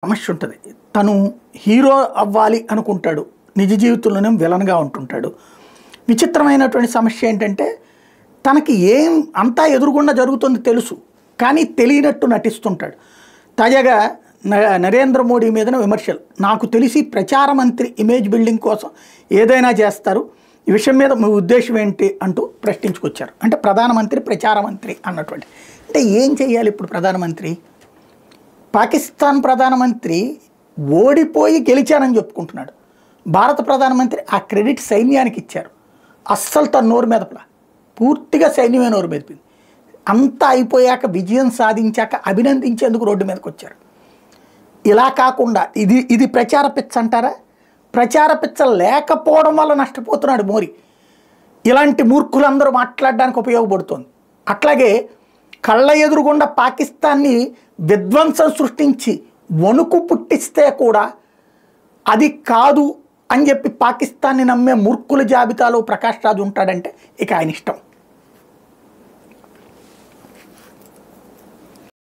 సమస్య ఉంటుంది. తను హీరో అవ్వాలి అనుకుంటాడు, నిజ జీవితంలోనే విలన్గా ఉంటుంటాడు. విచిత్రమైనటువంటి సమస్య ఏంటంటే తనకి ఏం అంతా ఎదురుగుండా జరుగుతుంది తెలుసు, కానీ తెలియనట్టు నటిస్తుంటాడు. తాజాగా నరేంద్ర మోడీ మీదన విమర్శలు. నాకు తెలిసి ప్రచార మంత్రి ఇమేజ్ బిల్డింగ్ కోసం ఏదైనా చేస్తారు, ఈ విషయం మీద మీ ఉద్దేశం ఏంటి అంటూ ప్రశ్నించుకొచ్చారు. అంటే ప్రధానమంత్రి ప్రచార మంత్రి అన్నటువంటి, అంటే ఏం చేయాలి ఇప్పుడు ప్రధానమంత్రి? పాకిస్తాన్ ప్రధానమంత్రి ఓడిపోయి గెలిచానని చెప్పుకుంటున్నాడు. భారత ప్రధానమంత్రి ఆ క్రెడిట్ సైన్యానికి ఇచ్చారు. అస్సలు తన నోరు మెదపలా, పూర్తిగా సైన్యమే నోరు మెదిపింది. అంతా అయిపోయాక విజయం సాధించాక అభినందించేందుకు రోడ్డు మీదకి వచ్చారు. ఇలా కాకుండా ఇది ప్రచార పిచ్చ అంటారా? ప్రచార పిచ్చ లేకపోవడం వల్ల నష్టపోతున్నాడు మోడీ. ఇలాంటి మూర్ఖులందరూ మాట్లాడడానికి ఉపయోగపడుతోంది. అట్లాగే కళ్ళ ఎదురుగుండా పాకిస్తాన్ని విధ్వంసం సృష్టించి వణుకు పుట్టిస్తే కూడా అది కాదు అని చెప్పి పాకిస్తాన్ని నమ్మే మూర్ఖుల జాబితాలో ప్రకాష్ రాజ్ ఉంటాడంటే ఇక ఆయన ఇష్టం.